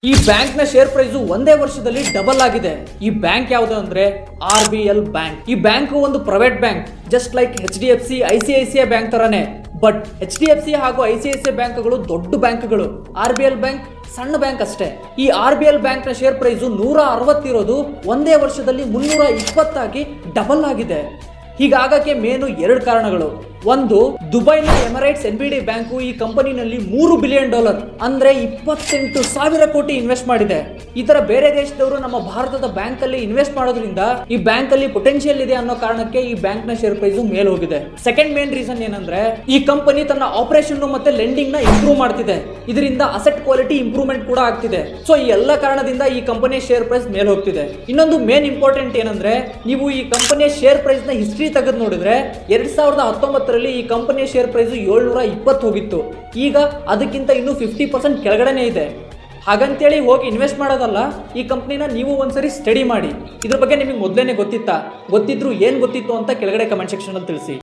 ಈ ಬ್ಯಾಂಕ್ ನ share price ಒಂದೇ ವರ್ಷದಲ್ಲಿ ಡಬಲ್ ಆಗಿದೆ. ಈ ಬ್ಯಾಂಕ್ ಯಾವುದು ಅಂದ್ರೆ RBL ಬ್ಯಾಂಕ್. ಈ ಬ್ಯಾಂಕ್ ಒಂದು private bank, just like HDFC, ICICI bank ತರಾನೇ. ಬಟ್ HDFC ಹಾಗೂ ICICI ಬ್ಯಾಂಕ್ಗಳು ದೊಡ್ಡ ಬ್ಯಾಂಕ್ಗಳು, RBL ಬ್ಯಾಂಕ್ ಸಣ್ಣ ಬ್ಯಾಂಕ್ ಅಷ್ಟೇ. ಈ RBL ಬ್ಯಾಂಕ್ ನ ಶೇರ್ ಪ್ರೈಸ್ 160 ಇರೋದು ಒಂದೇ ವರ್ಷದಲ್ಲಿ 320 ಆಗಿ ಡಬಲ್ ಆಗಿದೆ. ಹೀಗಾಗಕ್ಕೆ ಮೇನು 2 ಕಾರಣಗಳು. ಒಂದು, ದುಬೈನ ಎಮಿರೇಟ್ಸ್ NBD ಬ್ಯಾಂಕು ಈ ಕಂಪನಿನಲ್ಲಿ $3 ಬಿಲಿಯನ್ ಅಂದ್ರೆ 28,000 ಕೋಟಿ ಇನ್ವೆಸ್ಟ್ ಮಾಡಿದೆ. ಈ ತರ ಬೇರೆ ದೇಶದವರು ನಮ್ಮ ಭಾರತದ ಬ್ಯಾಂಕ್ ಅಲ್ಲಿ ಇನ್ವೆಸ್ಟ್ ಮಾಡೋದ್ರಿಂದ ಈ ಬ್ಯಾಂಕ್ ಅಲ್ಲಿ ಪೊಟೆನ್ಶಿಯಲ್ ಇದೆ ಅನ್ನೋ ಕಾರಣಕ್ಕೆ ಈ ಬ್ಯಾಂಕ್ ನ ಶೇರ್ ಪ್ರೈಸ್ ಮೇಲೆ ಹೋಗಿದೆ. ಸೆಕೆಂಡ್ ಮೇನ್ ರೀಸನ್ ಏನಂದ್ರೆ ಈ ಕಂಪನಿ ತನ್ನ ಆಪರೇಷನ್ ಮತ್ತೆ ಲೆಂಡಿಂಗ್ ನ ಇಂಪ್ರೂವ್ ಮಾಡ್ತಿದೆ. ಇದರಿಂದ ಅಸೆಟ್ ಕ್ವಾಲಿಟಿ ಇಂಪ್ರೂವ್ಮೆಂಟ್ ಕೂಡ ಆಗ್ತಿದೆ. ಸೊ ಈ ಎಲ್ಲ ಕಾರಣದಿಂದ ಈ ಕಂಪನಿಯ ಶೇರ್ ಪ್ರೈಸ್ ಮೇಲೆ ಹೋಗ್ತಿದೆ. ಇನ್ನೊಂದು ಮೇನ್ ಇಂಪಾರ್ಟೆಂಟ್ ಏನಂದ್ರೆ ನೀವು ಈ ಕಂಪನಿಯ ಶೇರ್ ಪ್ರೈಸ್ ನ ಹಿಸ್ಟ್ರಿ ತೆಗೆದು ನೋಡಿದ್ರೆ 2019 ಈ ಕಂಪನಿಯ ಶೇರ್ ಪ್ರೈಸ್ 720 ಹೋಗಿತ್ತು. ಈಗ ಅದಕ್ಕಿಂತ ಇನ್ನೂ 50% ಕೆಳಗಡೆನೆ ಇದೆ. ಹಾಗಂತೇಳಿ ಹೋಗಿ ಇನ್ವೆಸ್ಟ್ ಮಾಡೋದಲ್ಲ, ಈ ಕಂಪ್ನಿನ ನೀವು ಒಂದ್ಸರಿ ಸ್ಟಡಿ ಮಾಡಿ. ಇದ್ರ ಬಗ್ಗೆ ನಿಮಗೆ ಮೊದಲೇನೆ ಗೊತ್ತಿತ್ತಾ? ಗೊತ್ತಿದ್ರು ಏನ್ ಗೊತ್ತಿತ್ತು ಅಂತ ಕೆಳಗಡೆ ಕಮೆಂಟ್ ಸೆಕ್ಷನ್ ಅಲ್ಲಿ ತಿಳಿಸಿ.